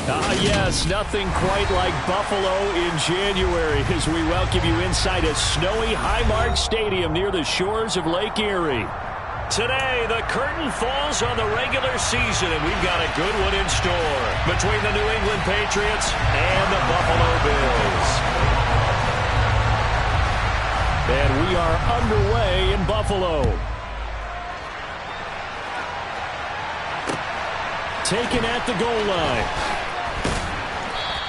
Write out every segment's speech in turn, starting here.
Yes, nothing quite like Buffalo in January as we welcome you inside a snowy Highmark Stadium near the shores of Lake Erie. Today, the curtain falls on the regular season, and we've got a good one in store between the New England Patriots and the Buffalo Bills. And we are underway in Buffalo. Taken at the goal line.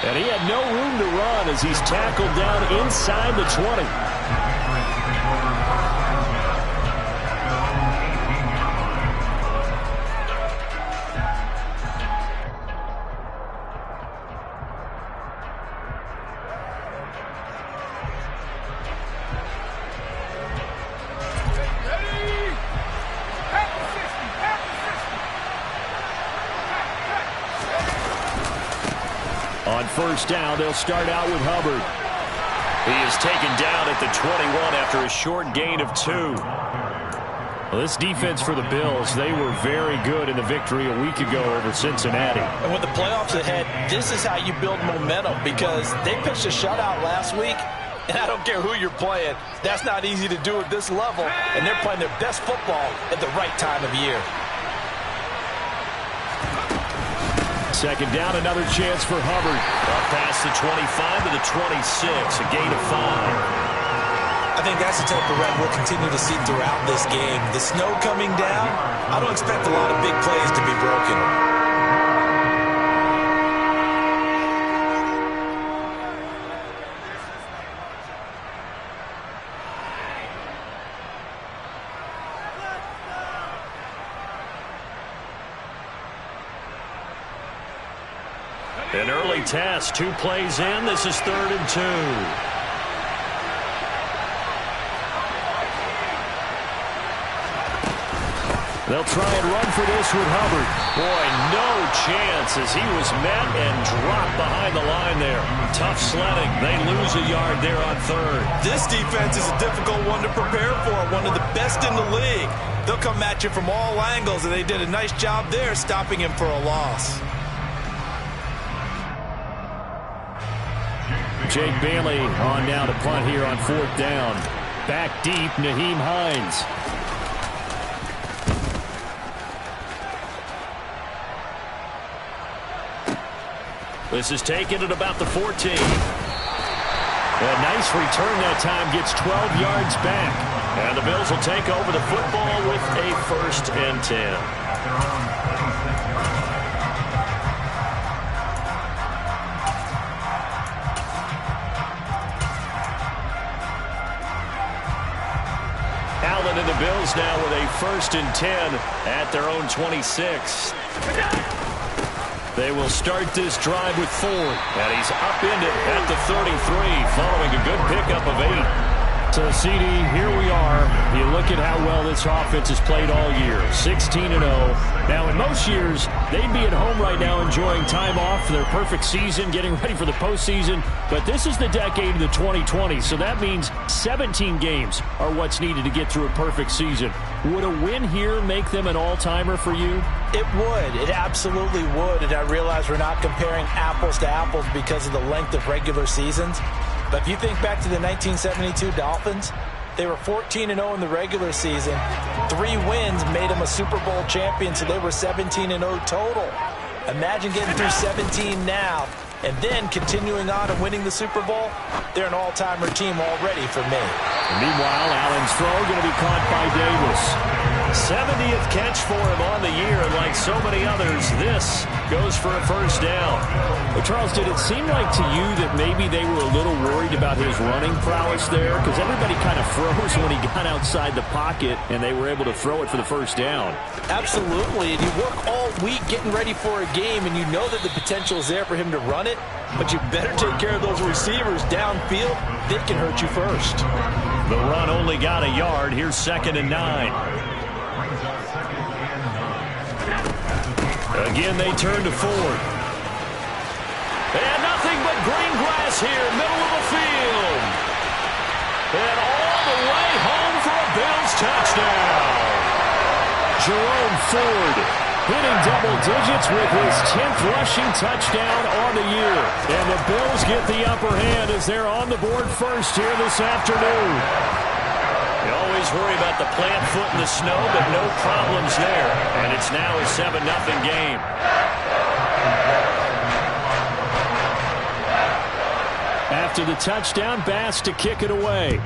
And he had no room to run as he's tackled down inside the 20. On first down, they'll start out with Hubbard. He is taken down at the 21 after a short gain of 2. Well, this defense for the Bills, they were very good in the victory a week ago over Cincinnati. And with the playoffs ahead, this is how you build momentum because they pitched a shutout last week, and I don't care who you're playing. That's not easy to do at this level, and they're playing their best football at the right time of year. Second down, another chance for Hubbard. Up past the 25 to the 26, a gain of 5. I think that's the type of run we'll continue to see throughout this game. The snow coming down, I don't expect a lot of big plays to be broken. An early test, 2 plays in. This is 3rd and 2. They'll try and run for this with Hubbard. Boy, no chance as he was met and dropped behind the line there. Tough sledding. They lose a yard there on 3rd. This defense is a difficult one to prepare for, one of the best in the league. They'll come at you from all angles, and they did a nice job there stopping him for a loss. Jake Bailey on now to punt here on 4th down. Back deep, Nyheim Hines. This is taken at about the 14. A nice return that time, gets 12 yards back. And the Bills will take over the football with a 1st and 10. Allen and the Bills now with a 1st and 10 at their own 26. They will start this drive with Ford. And he's upended at the 33 following a good pickup of 8. So, CD, here we are. You look at how well this offense has played all year. 16-0. Now, in most years, they'd be at home right now enjoying time off for their perfect season, getting ready for the postseason. But this is the decade of the 2020s, so that means 17 games are what's needed to get through a perfect season. Would a win here make them an all-timer for you? It would. It absolutely would. And I realize we're not comparing apples to apples because of the length of regular seasons. But if you think back to the 1972 Dolphins, they were 14-0 in the regular season. 3 wins made them a Super Bowl champion, so they were 17-0 total. Imagine getting through 17 now and then continuing on and winning the Super Bowl. They're an all-timer team already for me. And meanwhile, Allen's throw going to be caught by Davis. 70th catch for him on the year, and like so many others, this goes for a 1st down. Well, Charles, did it seem like to you that maybe they were a little worried about his running prowess there? Because everybody kind of froze when he got outside the pocket, and they were able to throw it for the 1st down. Absolutely, and you work all week getting ready for a game, and you know that the potential is there for him to run it, but you better take care of those receivers downfield. They can hurt you first. The run only got a yard. Here's 2nd and 9. Again, they turn to Ford. And nothing but green grass here, middle of the field. And all the way home for a Bills touchdown. Jerome Ford hitting double digits with his 10th rushing touchdown on the year. And the Bills get the upper hand as they're on the board first here this afternoon. You always worry about the plant foot in the snow, but no problems there. And it's now a 7-0 game. After the touchdown, Bass to kick it away.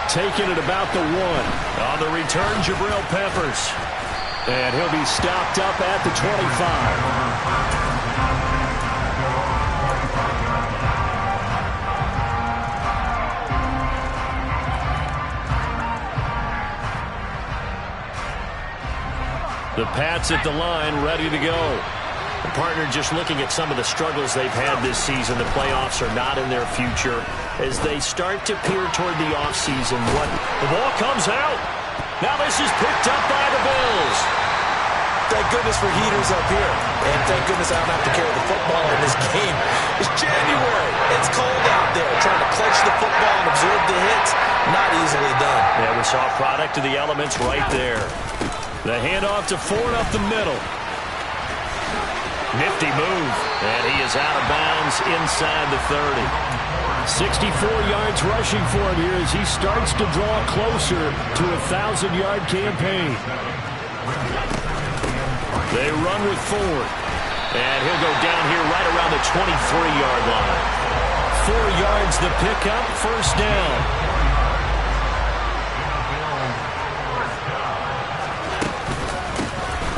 Taking it about the 1. On the return, Jabril Peppers. And he'll be stopped up at the 25. The Pats at the line, ready to go. The partner, just looking at some of the struggles they've had this season, the playoffs are not in their future. As they start to peer toward the offseason, the ball comes out. Now this is picked up by the Bills. Thank goodness for heaters up here. And thank goodness I don't have to carry the football in this game. It's January. It's cold out there. Trying to clutch the football and absorb the hits, not easily done. Yeah, we saw a product of the elements right there. The handoff to Ford up the middle. Nifty move, and he is out of bounds inside the 30. 64 yards rushing for him here as he starts to draw closer to a 1,000-yard campaign. They run with Ford, and he'll go down here right around the 23-yard line. 4 yards the pickup, first down.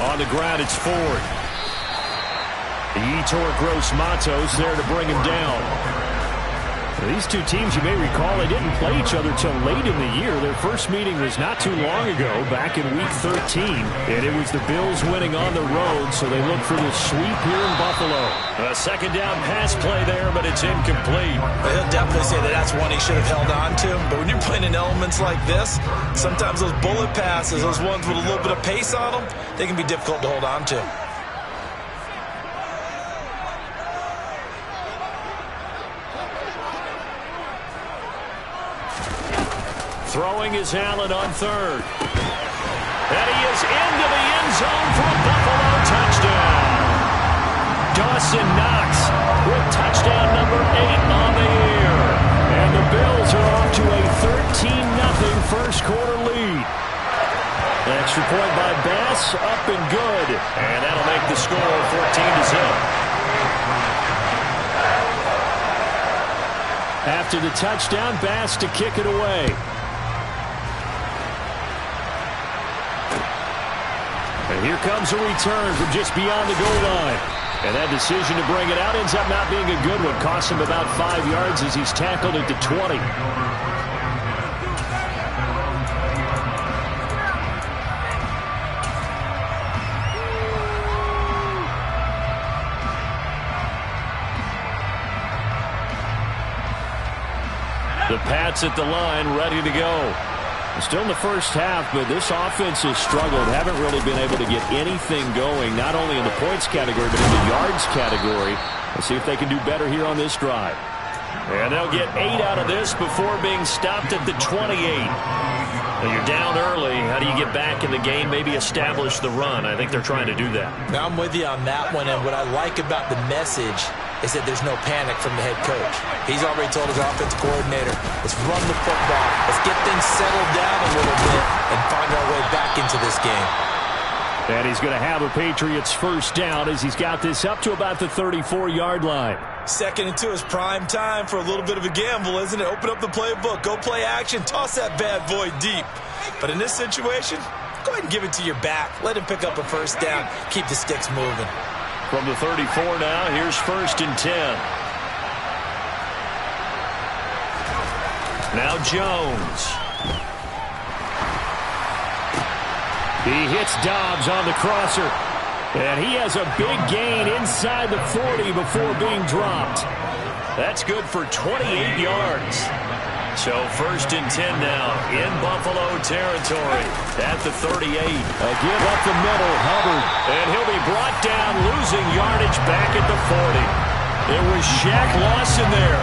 On the ground, it's Ford. Yetur Gross-Matos there to bring him down. Now, these two teams, you may recall, they didn't play each other till late in the year. Their first meeting was not too long ago, back in Week 13. And it was the Bills winning on the road, so they look for this sweep here in Buffalo. A second down pass play there, but it's incomplete. He'll definitely say that that's one he should have held on to. But when you're playing in elements like this, sometimes those bullet passes, those ones with a little bit of pace on them, they can be difficult to hold on to. Throwing is Allen on third. And he is into the end zone for a Buffalo touchdown. Dawson Knox with touchdown number 8 on the year. And the Bills are off to a 13-0 first quarter lead. Extra point by Bass, up and good. And that'll make the score 14-0. After the touchdown, Bass to kick it away. And here comes a return from just beyond the goal line. And that decision to bring it out ends up not being a good one. Costs him about 5 yards as he's tackled at the 20. The Pats at the line, ready to go. Still in the first half, but this offense has struggled. Haven't really been able to get anything going, not only in the points category, but in the yards category. Let's see if they can do better here on this drive. And they'll get 8 out of this before being stopped at the 28. Well, you're down early. How do you get back in the game, maybe establish the run? I think they're trying to do that. Now I'm with you on that one, and what I like about the message is that there's no panic from the head coach. He's already told his offensive coordinator, let's run the football, let's get things settled down a little bit and find our way back into this game. And he's going to have a Patriots first down as he's got this up to about the 34-yard line. 2nd and 2 is prime time for a little bit of a gamble, isn't it? Open up the playbook, go play action, toss that bad boy deep. But in this situation, go ahead and give it to your back. Let him pick up a first down, keep the sticks moving. From the 34 now, here's 1st and 10. Now Jones. He hits Dobbs on the crosser. And he has a big gain inside the 40 before being dropped. That's good for 28 yards. So 1st and 10 now in Buffalo territory at the 38. A give up the middle, Hubbard. And he'll be brought down, losing yardage back at the 40. It was Shaq Lawson there.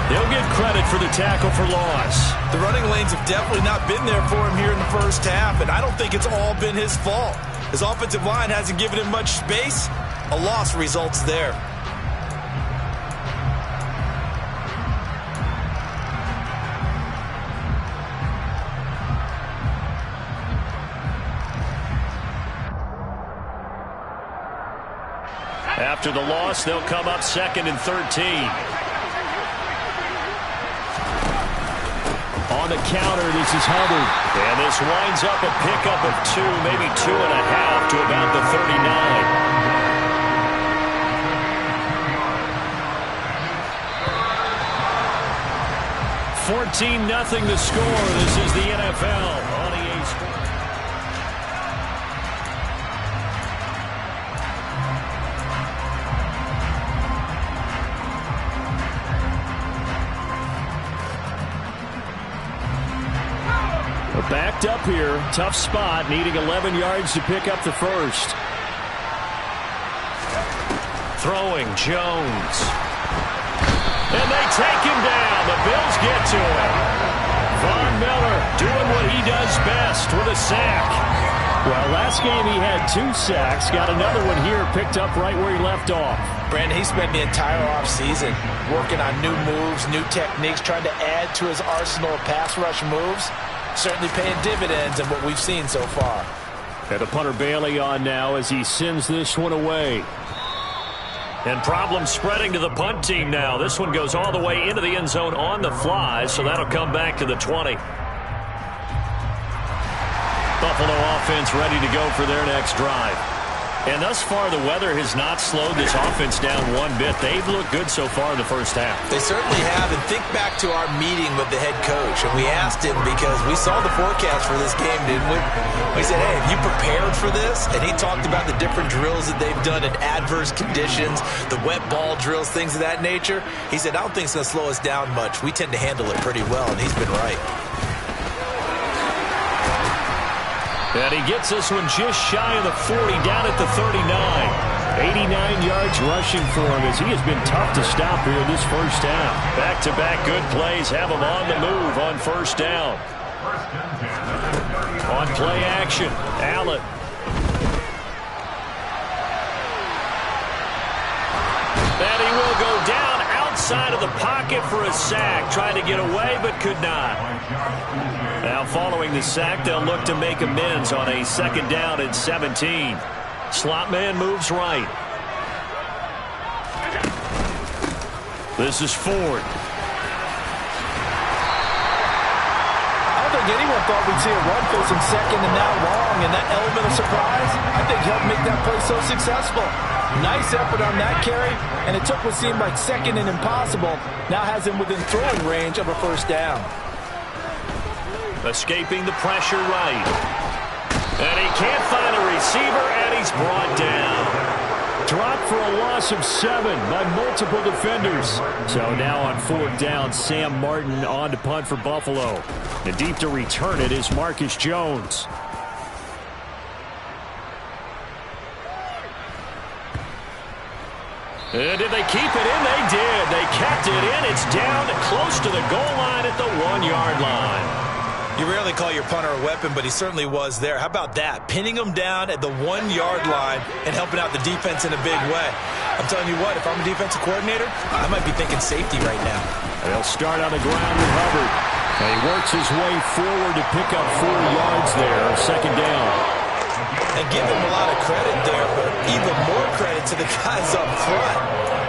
He'll get credit for the tackle for loss. The running lanes have definitely not been there for him here in the first half, and I don't think it's all been his fault. His offensive line hasn't given him much space. A loss results there. After the loss, they'll come up 2nd and 13. On the counter, this is Hubbard. And this winds up a pickup of 2, maybe 2.5 to about the 39. 14-0 the score. This is the NFL on EA Sports. Backed up here. Tough spot. Needing 11 yards to pick up the first. Throwing Jones. And they take him down. The Bills get to him. Von Miller doing what he does best with a sack. Well, last game he had 2 sacks. Got another one here picked up right where he left off. Brandon, he spent the entire offseason working on new moves, new techniques, trying to add to his arsenal of pass rush moves. Certainly paying dividends in what we've seen so far. And the punter Bailey on now as he sends this one away. And problems spreading to the punt team now. This one goes all the way into the end zone on the fly, so that'll come back to the 20. Buffalo offense ready to go for their next drive. And thus far, the weather has not slowed this offense down one bit. They've looked good so far in the first half. They certainly have. And think back to our meeting with the head coach. And we asked him because we saw the forecast for this game, didn't we? We said, hey, have you prepared for this? And he talked about the different drills that they've done in adverse conditions, the wet ball drills, things of that nature. He said, I don't think it's going to slow us down much. We tend to handle it pretty well, and he's been right. And he gets this one just shy of the 40, down at the 39. 89 yards rushing for him as he has been tough to stop here this first half. Back-to-back good plays have him on the move on first down. On play action, Allen. And he will go down outside of the pocket for a sack. Tried to get away but could not. Now following the sack, they'll look to make amends on a 2nd down and 17. Slot man moves right. This is Ford. I don't think anyone thought we'd see a run first and second and now long, and that element of surprise, I think, helped make that play so successful. Nice effort on that carry, and it took what seemed like second and impossible. Now has him within throwing range of a first down. Escaping the pressure right. And he can't find a receiver, and he's brought down. Dropped for a loss of 7 by multiple defenders. So now on 4th down, Sam Martin on to punt for Buffalo. And deep to return it is Marcus Jones. And did they keep it in? They did. They kept it in. It's down close to the goal line at the 1-yard line. You rarely call your punter a weapon, but he certainly was there. How about that? Pinning him down at the 1-yard line and helping out the defense in a big way. I'm telling you what, if I'm a defensive coordinator, I might be thinking safety right now. They'll start on the ground with Hubbard. And he works his way forward to pick up 4 yards there, 2nd down. And give him a lot of credit there, but even more credit to the guys up front.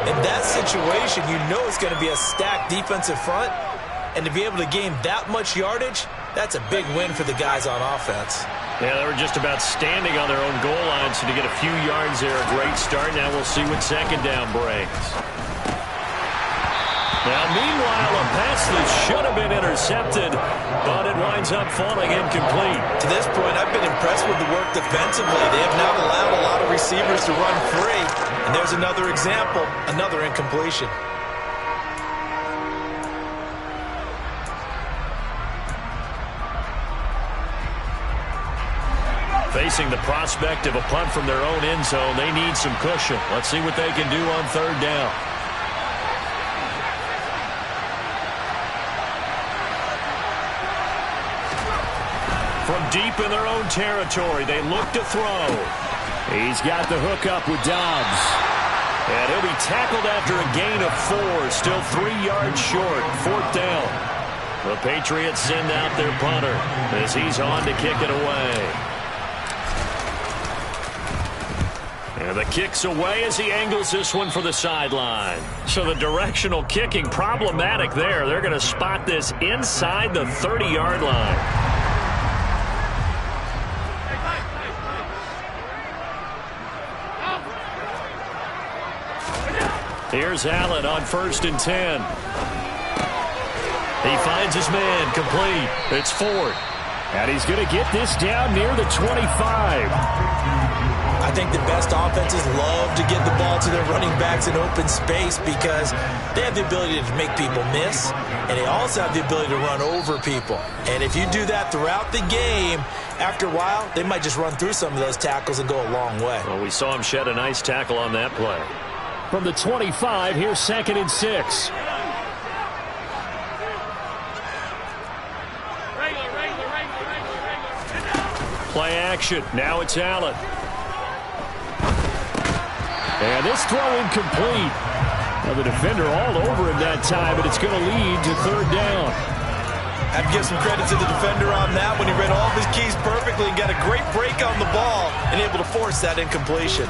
In that situation, you know it's going to be a stacked defensive front. And to be able to gain that much yardage, that's a big win for the guys on offense. Yeah, they were just about standing on their own goal line, so to get a few yards there, a great start. Now we'll see what 2nd down brings. Now, meanwhile, a pass that should have been intercepted, but it winds up falling incomplete. To this point, I've been impressed with the work defensively. They have not allowed a lot of receivers to run free. And there's another example, another incompletion. Facing the prospect of a punt from their own end zone, they need some cushion. Let's see what they can do on 3rd down. From deep in their own territory, they look to throw. He's got the hook up with Dobbs. And he'll be tackled after a gain of 4, still 3 yards short, 4th down. The Patriots send out their punter as he's on to kick it away. And the kick's away as he angles this one for the sideline. So the directional kicking problematic there. They're going to spot this inside the 30-yard line. Here's Allen on 1st and 10. He finds his man complete. It's Ford. And he's going to get this down near the 25. I think the best offenses love to get the ball to their running backs in open space because they have the ability to make people miss, and they also have the ability to run over people. And if you do that throughout the game, after a while, they might just run through some of those tackles and go a long way. Well, we saw him shed a nice tackle on that play. From the 25, here's 2nd and 6. Play action. Now it's Allen. And this throw incomplete. Well, the defender all over him that time, but it's going to lead to 3rd down. I'd give some credit to the defender on that when he read all of his keys perfectly and got a great break on the ball and able to force that incompletion.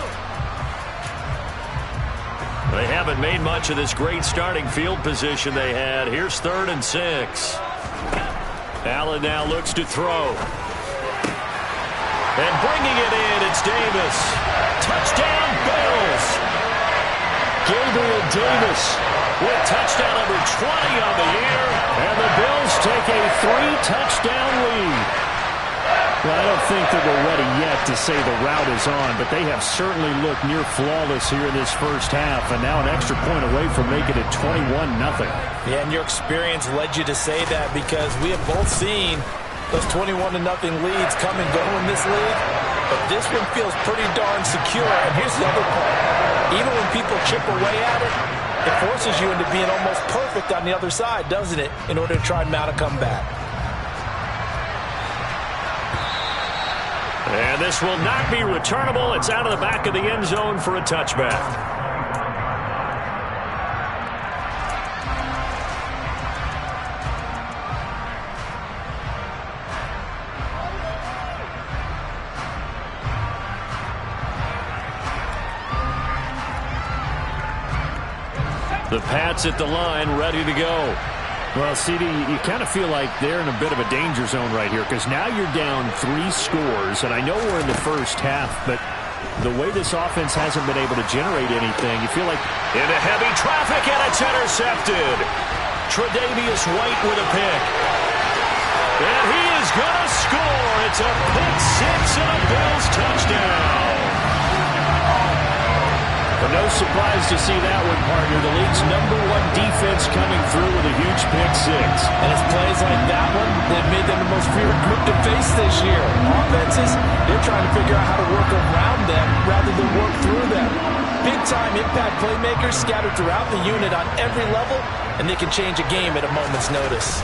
They haven't made much of this great starting field position they had. Here's 3rd and 6. Allen now looks to throw. And bringing it in, it's Davis. Touchdown, Bills. Gabriel Davis with touchdown number 20 on the year. And the Bills take a 3-touchdown lead. Well, I don't think that we're ready yet to say the route is on, but they have certainly looked near flawless here in this first half, and now an extra point away from making it 21-0. Yeah, and your experience led you to say that because we have both seen those 21-0 leads come and go in this league, but this one feels pretty darn secure. And here's the other part. Even when people chip away at it, it forces you into being almost perfect on the other side, doesn't it, in order to try and mount a comeback. And this will not be returnable. It's out of the back of the end zone for a touchback. The Pats at the line, ready to go. Well, CD, you kind of feel like they're in a bit of a danger zone right here because now you're down 3 scores, and I know we're in the first half, but the way this offense hasn't been able to generate anything, you feel like... Into heavy traffic, and it's intercepted. Tre'Davious White with a pick. And he is going to score. It's a pick 6 and a Bills touchdown. But no surprise to see that one, partner. The league's #1 defense coming through with a huge pick 6. And it's plays like that one that made them the most feared group to face this year. Offenses, they're trying to figure out how to work around them rather than work through them. Big-time impact playmakers scattered throughout the unit on every level, and they can change a game at a moment's notice.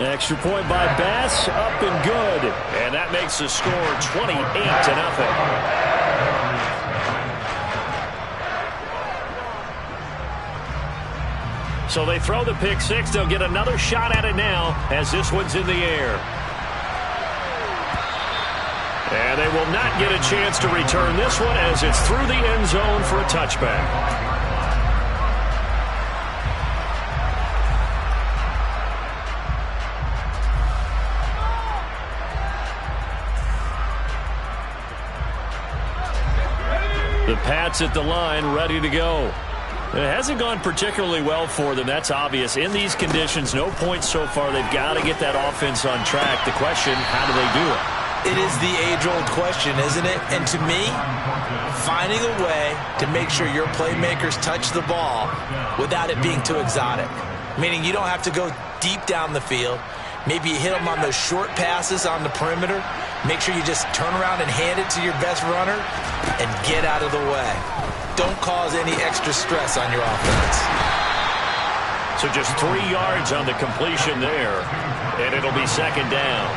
Extra point by Bass, up and good. And that makes the score 28-0. So they throw the pick 6. They'll get another shot at it now as this one's in the air. And they will not get a chance to return this one as it's through the end zone for a touchback. The Pats at the line, ready to go. It hasn't gone particularly well for them. That's obvious. In these conditions, no points so far. They've got to get that offense on track. The question, how do they do it? It is the age-old question, isn't it? And to me, finding a way to make sure your playmakers touch the ball without it being too exotic. Meaning you don't have to go deep down the field. Maybe you hit them on those short passes on the perimeter. Make sure you just turn around and hand it to your best runner and get out of the way. Don't cause any extra stress on your offense. So just 3 yards on the completion there, and it'll be second down.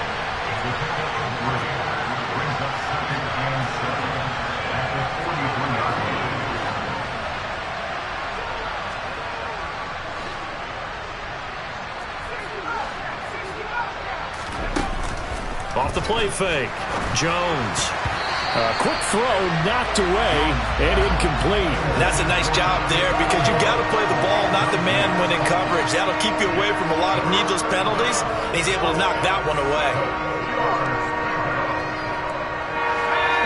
Off the play fake, Jones. Quick throw, knocked away, and incomplete. That's a nice job there because you got to play the ball, not the man when in coverage. That'll keep you away from a lot of needless penalties. And he's able to knock that one away.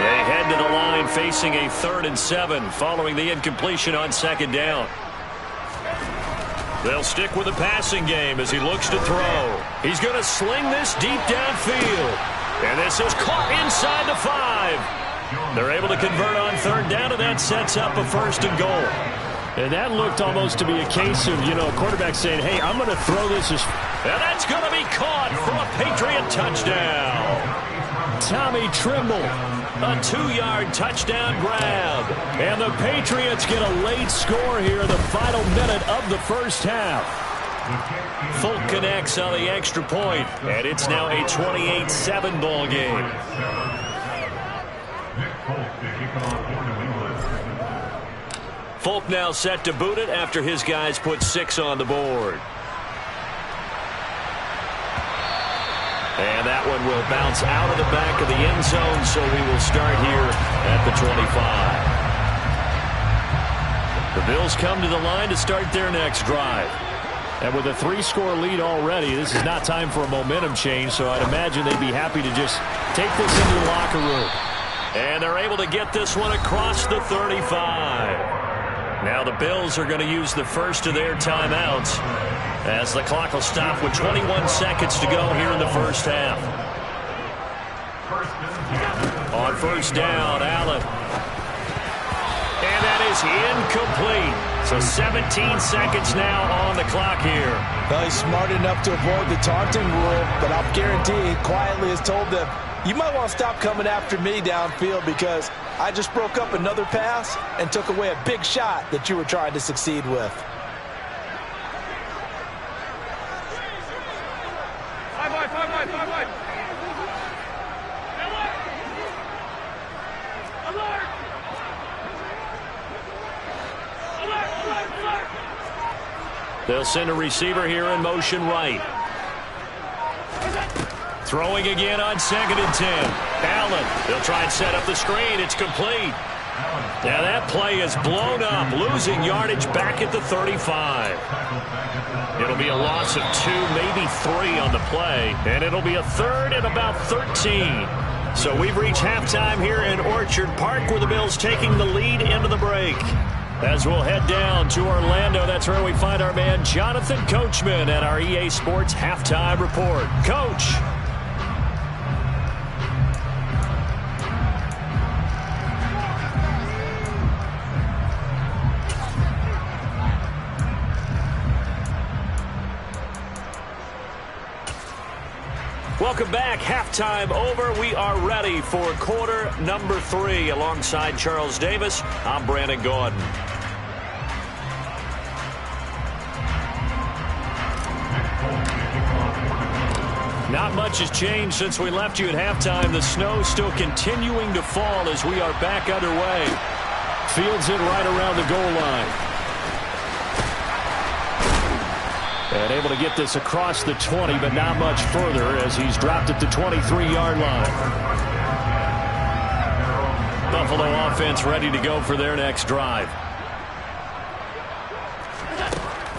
They head to the line facing a 3rd and 7 following the incompletion on second down. They'll stick with the passing game as he looks to throw. He's going to sling this deep downfield. And this is caught inside the 5. They're able to convert on 3rd down, and that sets up a 1st and goal. And that looked almost to be a case of, a quarterback saying, hey, I'm going to throw this. And that's going to be caught for a Patriot touchdown. Tommy Tremble. A 2-yard touchdown grab. And the Patriots get a late score here in the final minute of the first half. Folk connects on the extra point, and it's now a 28-7 ball game. Folk now set to boot it after his guys put 6 on the board. And that one will bounce out of the back of the end zone, so we will start here at the 25. The Bills come to the line to start their next drive. And with a 3-score lead already, this is not time for a momentum change, so I'd imagine they'd be happy to just take this into the locker room. And they're able to get this one across the 35. Now the Bills are going to use the first of their timeouts as the clock will stop with 21 seconds to go here in the first half. On 1st down, Allen. And that is incomplete. So 17 seconds now on the clock here. Well, he's smart enough to avoid the taunting rule, but I'll guarantee he quietly has told them, you might want to stop coming after me downfield because I just broke up another pass and took away a big shot that you were trying to succeed with. They'll send a receiver here in motion right. Throwing again on 2nd and 10. Allen, they'll try and set up the screen. It's complete. Now that play is blown up, losing yardage back at the 35. It'll be a loss of 2, maybe 3 on the play, and it'll be a 3rd and about 13. So we've reached halftime here in Orchard Park, where the Bills taking the lead into the break. As we'll head down to Orlando, that's where we find our man Jonathan Coachman at our EA Sports Halftime Report. Coach. Welcome back. Halftime over. We are ready for quarter number 3. Alongside Charles Davis, I'm Brandon Gaudin. Not much has changed since we left you at halftime. The snow still continuing to fall as we are back underway. Fields it right around the goal line. And able to get this across the 20, but not much further as he's dropped at the 23-yard line. Buffalo offense ready to go for their next drive.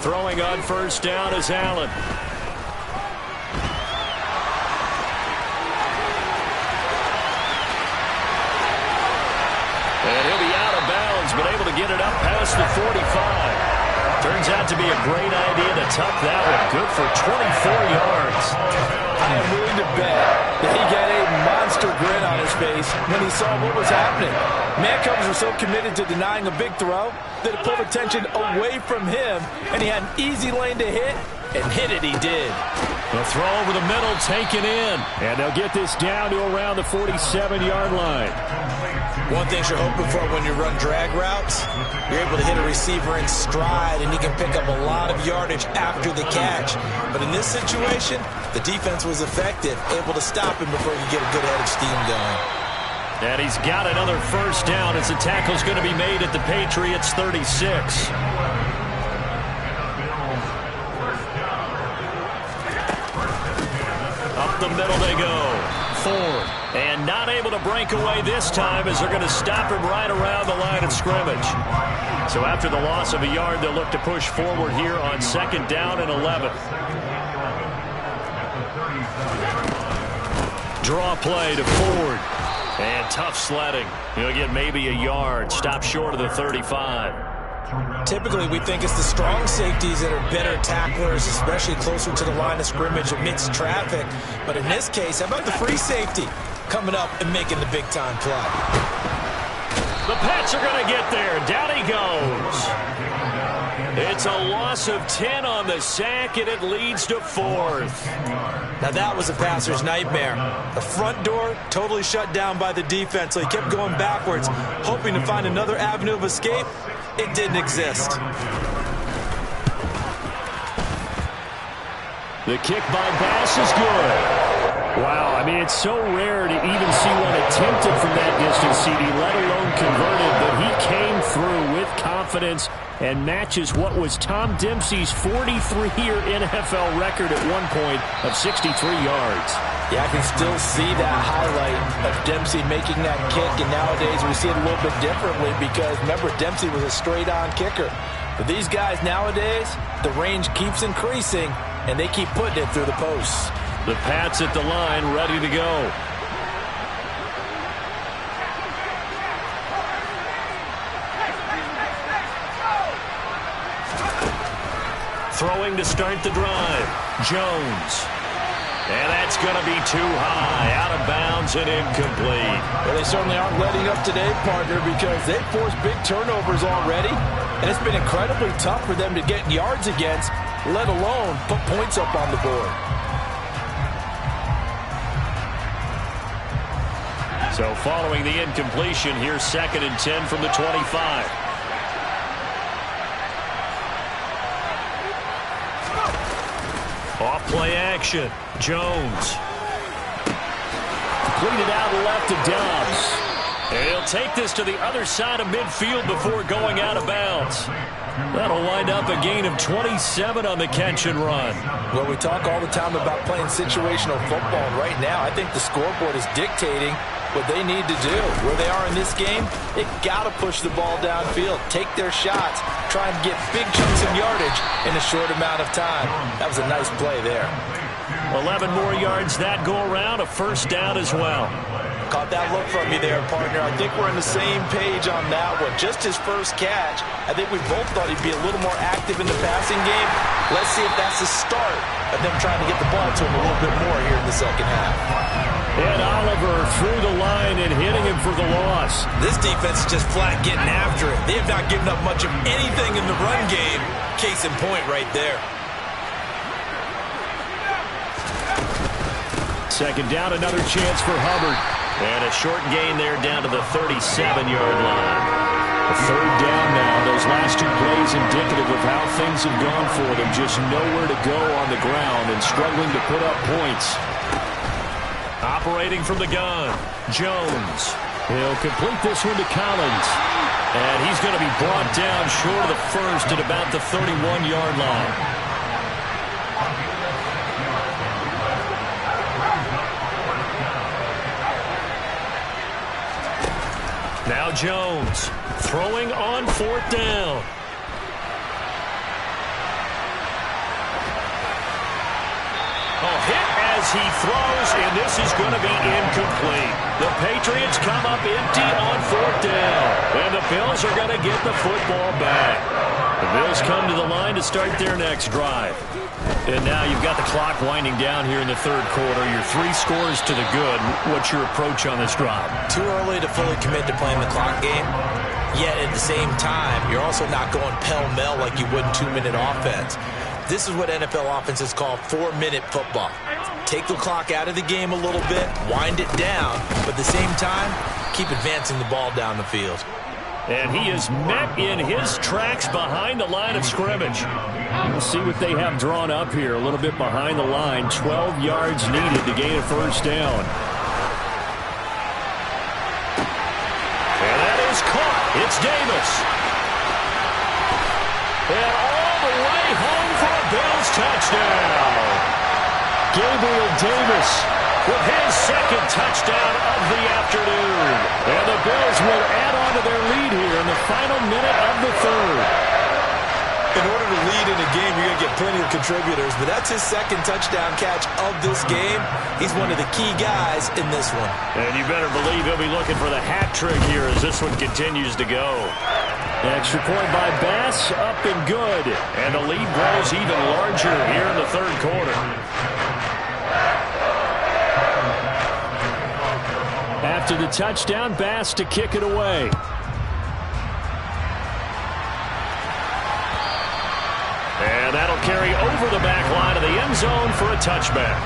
Throwing on 1st down is Allen. And he'll be out of bounds, but able to get it up past the 45. Turns out to be a great idea to tuck that one. Good for 24 yards. I am willing to bet that he got a monster grin on his face when he saw what was happening. Man coverage was so committed to denying a big throw that it pulled attention away from him, and he had an easy lane to hit and hit it he did. The throw over the middle taken in. And they'll get this down to around the 47-yard line. One thing you're hoping for when you run drag routes, you're able to hit a receiver in stride, and he can pick up a lot of yardage after the catch. But in this situation, the defense was effective, able to stop him before he could get a good head of steam going. And he's got another first down as the tackle's going to be made at the Patriots 36. Up the middle they go. Ford. And not able to break away this time as they're going to stop him right around the line of scrimmage. So after the loss of a yard, they'll look to push forward here on 2nd down and 11. Draw play to Ford. And tough sledding. He'll get maybe a yard. Stop short of the 35. Typically, we think it's the strong safeties that are better tacklers, especially closer to the line of scrimmage amidst traffic. But in this case, how about the free safety coming up and making the big-time play? The Pats are going to get there. Down he goes. It's a loss of 10 on the sack, and it leads to 4th. Now that was a passer's nightmare. The front door totally shut down by the defense, so he kept going backwards, hoping to find another avenue of escape. It didn't exist. The kick by Bass is good. Wow, I mean, it's so rare to even see one attempted from that distance, CD, let alone converted, but he came through with confidence and matches what was Tom Dempsey's 43-year NFL record at one point of 63 yards. Yeah, I can still see that highlight of Dempsey making that kick, and nowadays we see it a little bit differently because, remember, Dempsey was a straight-on kicker. But these guys nowadays, the range keeps increasing, and they keep putting it through the posts. The Pats at the line, ready to go. Throwing to start the drive. Jones. And that's going to be too high. Out of bounds and incomplete. Well, they certainly aren't letting up today, partner, because they've forced big turnovers already. And it's been incredibly tough for them to get yards against, let alone put points up on the board. So following the incompletion, here's 2nd and 10 from the 25. Off play action. Jones. Cleaned it out left to Dobbs. And he'll take this to the other side of midfield before going out of bounds. That'll wind up a gain of 27 on the catch and run. Well, we talk all the time about playing situational football, and right now I think the scoreboard is dictating what they need to do. Where they are in this game, they've got to push the ball downfield, take their shots, try and get big chunks of yardage in a short amount of time. That was a nice play there. 11 more yards that go around, a first down as well. Caught that look from you there, partner. I think we're on the same page on that one. Just his first catch. I think we both thought he'd be a little more active in the passing game. Let's see if that's the start of them trying to get the ball to him a little bit more here in the second half. And Oliver through the line and hitting him for the loss. This defense is just flat getting after it. They have not given up much of anything in the run game. Case in point right there. Second down, another chance for Hubbard. And a short gain there down to the 37-yard line. A third down now. Those last two plays indicative of how things have gone for them. Just nowhere to go on the ground and struggling to put up points. Operating from the gun, Jones. He'll complete this one to Collins. And he's going to be brought down short of the first at about the 31-yard line. Now Jones throwing on 4th down. Hit as he throws, and this is going to be incomplete. The Patriots come up empty on 4th down, and the Bills are going to get the football back. The Bills come to the line to start their next drive. And now you've got the clock winding down here in the third quarter. You're 3 scores to the good. What's your approach on this drive? Too early to fully commit to playing the clock game. Yet at the same time, you're also not going pell-mell like you would in 2-minute offense. This is what NFL offenses call 4-minute football. Take the clock out of the game a little bit, wind it down, but at the same time, keep advancing the ball down the field. And he is met in his tracks behind the line of scrimmage. We'll see what they have drawn up here. A little bit behind the line. 12 yards needed to gain a first down. And that is caught. It's Davis. And all the way home for a Bills touchdown. Gabriel Davis with his second touchdown of the afternoon. And the Bills will add on to their lead here in the final minute of the third. In order to lead in a game, you're going to get plenty of contributors, but that's his second touchdown catch of this game. He's one of the key guys in this one. And you better believe he'll be looking for the hat trick here as this one continues to go. Extra point by Bass, up and good. And the lead grows even larger here in the third quarter. After the touchdown, Bass to kick it away. And that'll carry over the back line of the end zone for a touchback.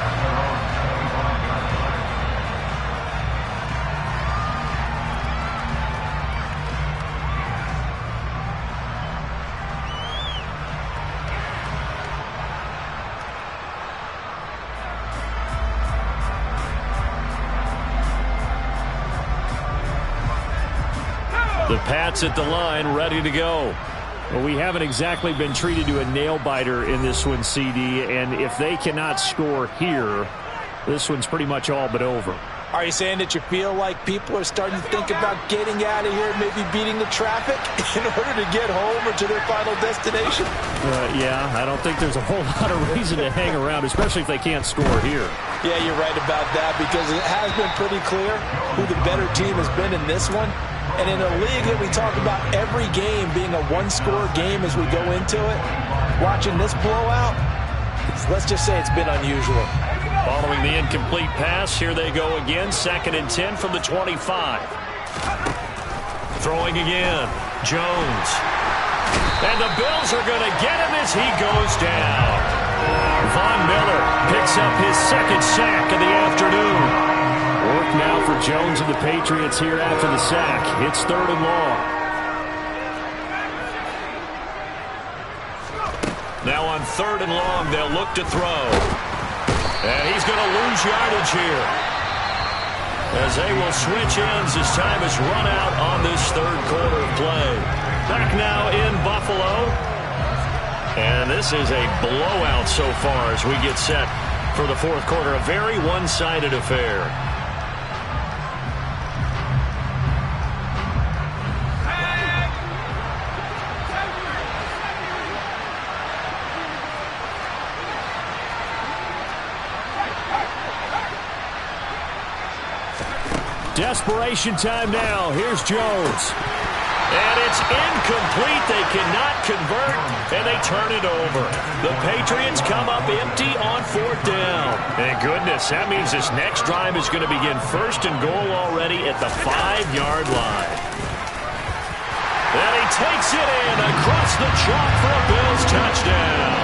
The Pats at the line, ready to go. Well, we haven't exactly been treated to a nail-biter in this one, CD, and if they cannot score here, this one's pretty much all but over. Are you saying that you feel like people are starting to think about getting out of here, maybe beating the traffic in order to get home or to their final destination? Yeah, I don't think there's a whole lot of reason to hang around, especially if they can't score here. Yeah, you're right about that, because it has been pretty clear who the better team has been in this one. And in a league that we talk about every game being a one-score game as we go into it, watching this blowout, let's just say it's been unusual. Following the incomplete pass, here they go again. 2nd and 10 from the 25. Throwing again, Jones. And the Bills are going to get him as he goes down. Von Miller picks up his second sack of the afternoon. Work now for Jones and the Patriots here after the sack. It's 3rd and long. Now on 3rd and long, they'll look to throw. And he's going to lose yardage here, as they will switch ends as time has run out on this third quarter of play. Back now in Buffalo. And this is a blowout so far as we get set for the fourth quarter. A very one-sided affair. Desperation time now. Here's Jones. And it's incomplete. They cannot convert, and they turn it over. The Patriots come up empty on 4th down. Thank goodness. That means this next drive is going to begin 1st and goal already at the 5-yard line. And he takes it in across the chalk for a Bills touchdown.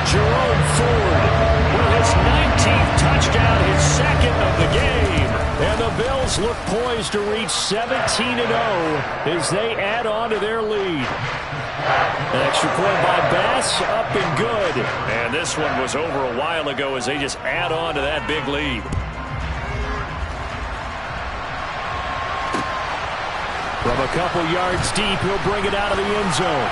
Jerome Ford with his 19th touchdown, his 2nd of the game. And the Bills look poised to reach 17-0 as they add on to their lead. An extra point by Bass, up and good. And this one was over a while ago as they just add on to that big lead. From a couple yards deep, he'll bring it out of the end zone.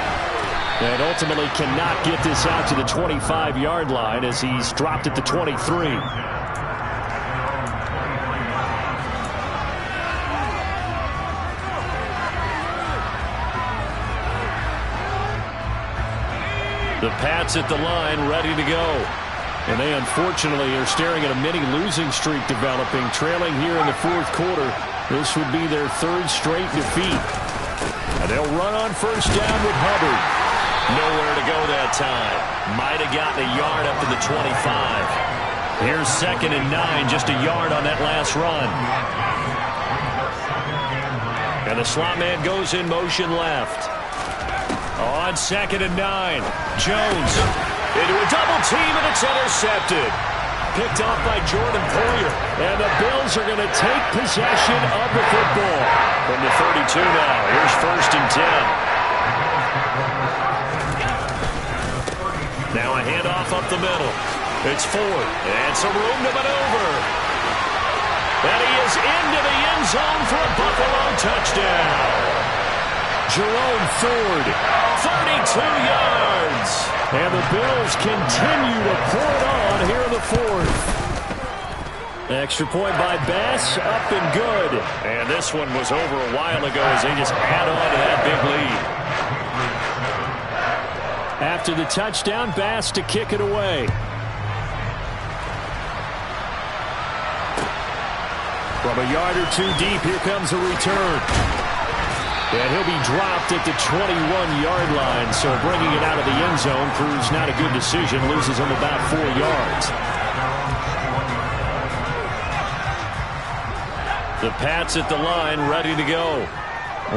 And ultimately cannot get this out to the 25-yard line as he's dropped at the 23. The Pats at the line, ready to go. And they unfortunately are staring at a mini losing streak developing, trailing here in the fourth quarter. This would be their 3rd straight defeat. And they'll run on 1st down with Hubbard. Nowhere to go that time. Might have gotten a yard up to the 25. Here's 2nd and 9, just a yard on that last run. And the slot man goes in motion left. On 2nd and 9, Jones into a double team, and it's intercepted. Picked off by Jordan Poyer. And the Bills are going to take possession of the football. From the 32 now, here's 1st and 10. Now a handoff up the middle. It's Ford, and some room to maneuver. And he is into the end zone for a Buffalo touchdown. Jerome Ford, 32 yards. And the Bills continue to pour it on here in the 4th. Extra point by Bass, up and good. And this one was over a while ago as they just add on to that big lead. After the touchdown, Bass to kick it away. From a yard or two deep, here comes a return. And he'll be dropped at the 21-yard line, so bringing it out of the end zone proves not a good decision, loses him about 4 yards. The Pats at the line, ready to go.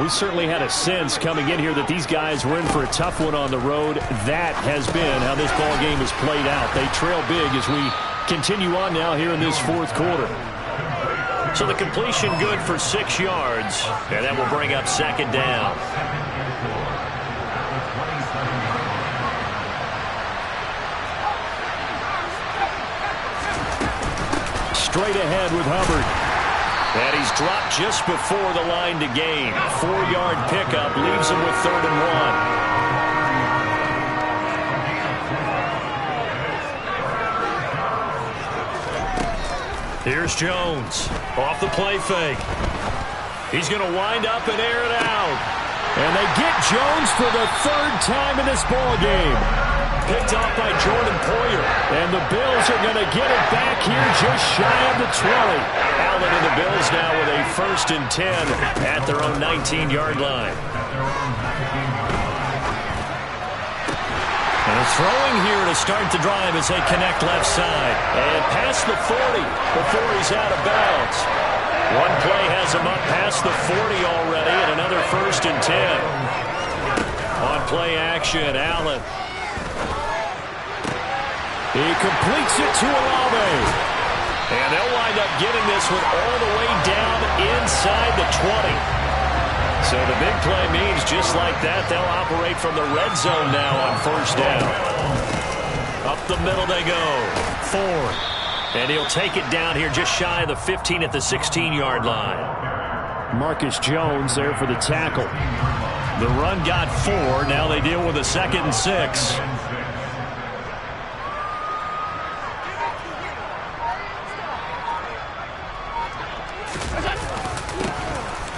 We certainly had a sense coming in here that these guys were in for a tough one on the road. That has been how this ball game has played out. They trail big as we continue on now here in this 4th quarter. So the completion good for 6 yards, and that will bring up 2nd down. Straight ahead with Hubbard. And he's dropped just before the line to gain. 4-yard pickup leaves him with 3rd and 1. Here's Jones, off the play fake. He's going to wind up and air it out. And they get Jones for the 3rd time in this ball game. Picked off by Jordan Poyer. And the Bills are going to get it back here just shy of the 20. Allen and the Bills now with a 1st and 10 at their own 19-yard line. And throwing here to start the drive as they connect left side. And past the 40 before he's out of bounds. One play has him up past the 40 already, and another 1st and 10. On play action, Allen. He completes it to Olave. And they'll wind up getting this one all the way down inside the 20. So the big play means just like that, they'll operate from the red zone now on 1st down. Up the middle they go. Ford. And he'll take it down here just shy of the 15 at the 16-yard line. Marcus Jones there for the tackle. The run got 4. Now they deal with a 2nd and 6.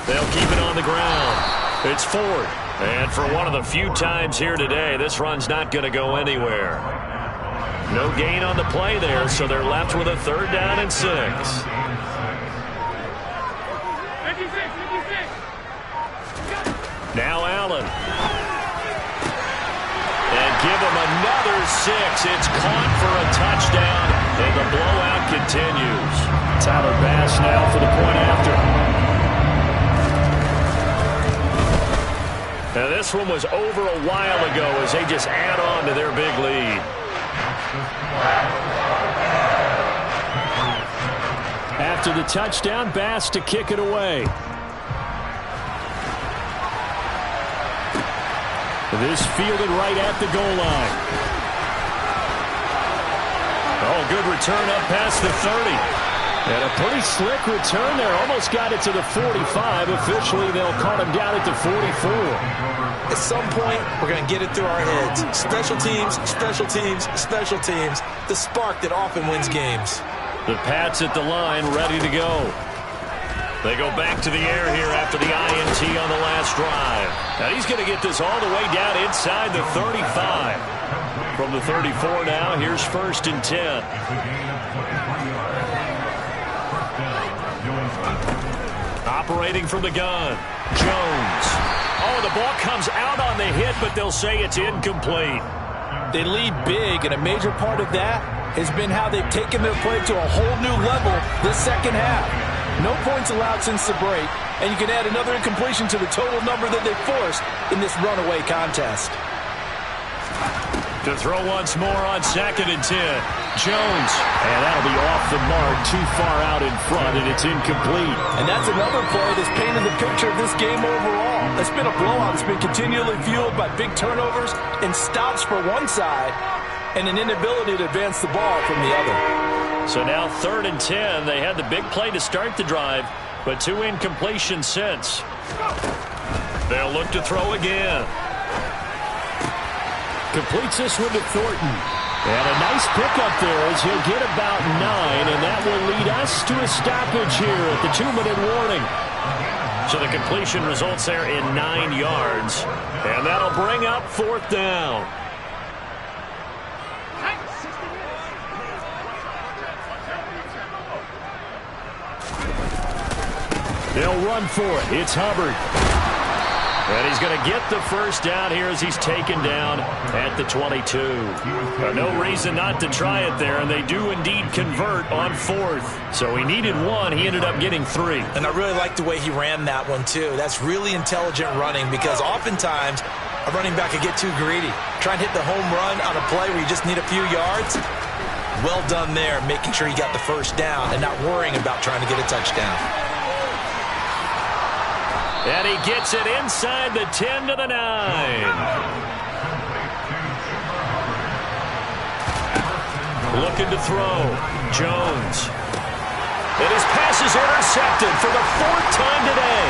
They'll keep it on the ground. It's Ford. And for one of the few times here today, this run's not going to go anywhere. No gain on the play there, so they're left with a 3rd down and 6. Now Allen. And give him another 6. It's caught for a touchdown, and the blowout continues. Tyler Bass now for the point after. Now this one was over a while ago as they just add on to their big lead. After the touchdown, Bass to kick it away. This fielded right at the goal line. Oh, good return up past the 30. And a pretty slick return there. Almost got it to the 45. Officially, they'll call him down at the 44. At some point, we're going to get it through our heads. Special teams, special teams, special teams. The spark that often wins games. The Pats at the line, ready to go. They go back to the air here after the INT on the last drive. Now he's going to get this all the way down inside the 35. From the 34 now, here's 1st and 10. Operating from the gun, Jones. Oh, the ball comes out on the hit, but they'll say it's incomplete. They lead big, and a major part of that has been how they've taken their play to a whole new level this second half. No points allowed since the break, and you can add another incompletion to the total number that they forced in this runaway contest. To throw once more on 2nd and 10. Jones. And that'll be off the mark, too far out in front, and it's incomplete. And that's another play that's painted the picture of this game overall. It's been a blowout. It's been continually fueled by big turnovers and stops for one side and an inability to advance the ball from the other. So now 3rd and 10. They had the big play to start the drive, but 2 incompletions since. They'll look to throw again. Completes this one to Thornton. And a nice pickup there as he'll get about 9, and that will lead us to a stoppage here at the 2-minute warning. So the completion results there in 9 yards, and that'll bring up 4th down. They'll run for it. It's Hubbard. And he's going to get the first down here as he's taken down at the 22. No reason not to try it there, and they do indeed convert on 4th. So he needed 1. He ended up getting 3. And I really like the way he ran that one, too. That's really intelligent running because oftentimes a running back can get too greedy. Try and hit the home run on a play where you just need a few yards. Well done there, making sure he got the first down and not worrying about trying to get a touchdown. And he gets it inside the 10 to the 9. Looking to throw. Jones. And his pass is intercepted for the 4th time today.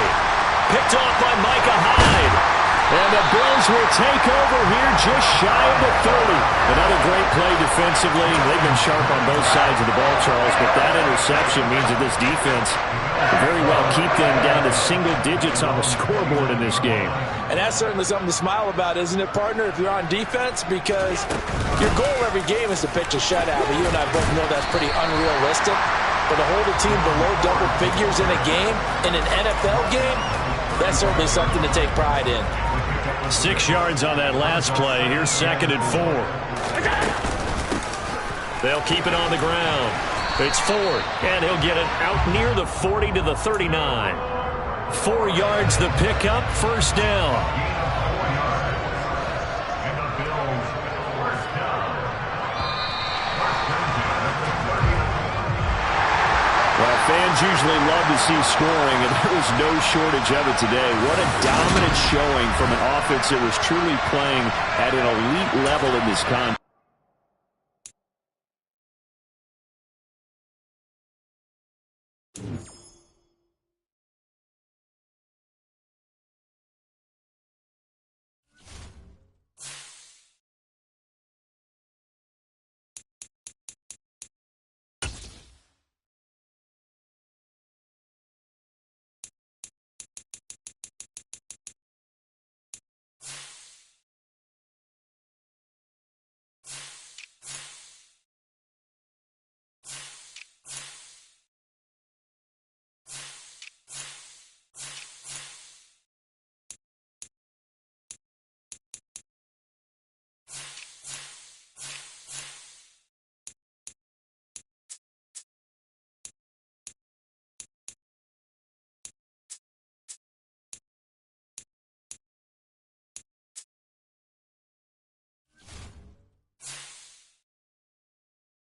Picked off by Micah Hyde. And the Bills will take over here just shy of the 30. Another great play defensively. They've been sharp on both sides of the ball, Charles, but that interception means that this defense will very well keep them down to single digits on the scoreboard in this game. And that's certainly something to smile about, isn't it, partner, if you're on defense? Because your goal every game is to pitch a shutout, but you and I both know that's pretty unrealistic. But to hold a team below double figures in a game, in an NFL game, that's certainly something to take pride in. 6 yards on that last play. Here's 2nd and 4. They'll keep it on the ground. It's Ford, and he'll get it out near the 40 to the 39. 4 yards the pickup, first down. Well, fans usually love to see scoring, and there was no shortage of it today. What a dominant showing from an offense that was truly playing at an elite level in this contest.